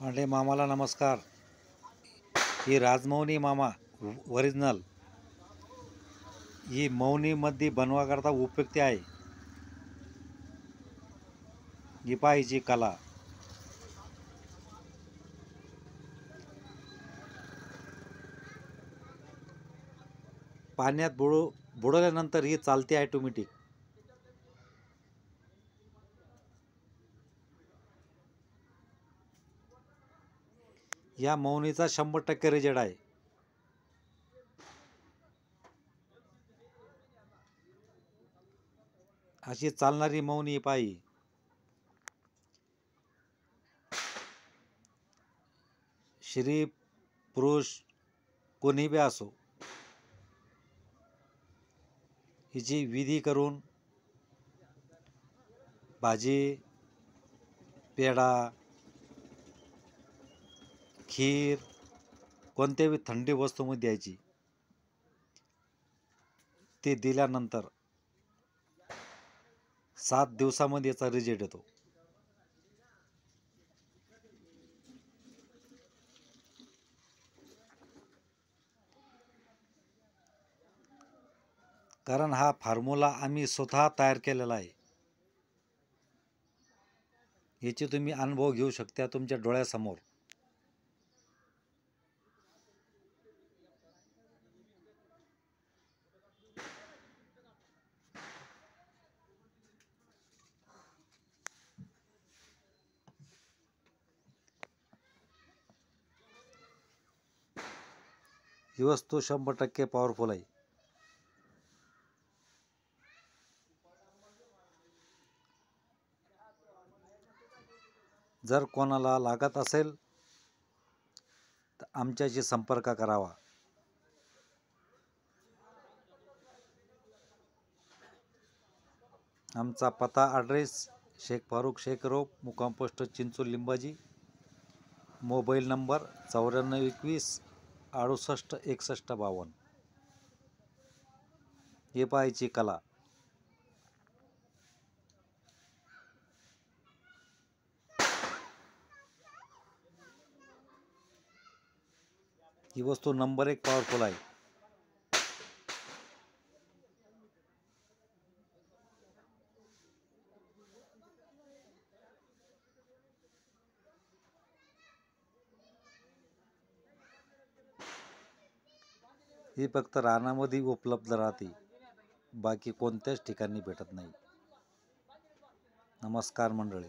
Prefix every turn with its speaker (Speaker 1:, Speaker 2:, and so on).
Speaker 1: पांडे मामाला नमस्कार. ही राजमौनी मामा ओरिजिनल ही मौनीमध्ये बनवाकरता उपयुक्त आहे. ही पाहिजे कला. पाण्यात बुडवल्यानंतर ही चालते ऑटोमॅटिक. या मौनीचा 100% रिजेक्ट आहे. अशी चालणारी मौनी पाहिजे. स्त्री पुरुष कोणी बी असो, हिची विधी करून भाजी, पेढा, खीर कोणत्याही थंडी वस्तूमध्ये द्यायची. ते दिल्यानंतर 7 दिवसामध्ये याचा रिझल्ट येतो. कारण हा फॉर्म्युला आम्ही स्वतः तयार केलेला आहे. याचे तुम्ही अनुभव घेऊ शकता तुमच्या डोळ्यासमोर. ही वस्तू 100% पॉवरफुल आहे. जर कोणाला लागत असेल तर आमच्याशी संपर्क करावा. आमचा पत्ता ॲड्रेस शेख फारुख शेख रोड, मुक्काम post Chincholi Limbaji. Mobile number 9421 68 61 52. हे पाहायची कला. ही वस्तू नंबर 1 पॉवरफुल आहे. ही फक्त रानामध्ये उपलब्ध राहते, बाकी कोणत्याच ठिकाणी भेटत नाही. नमस्कार मंडळी.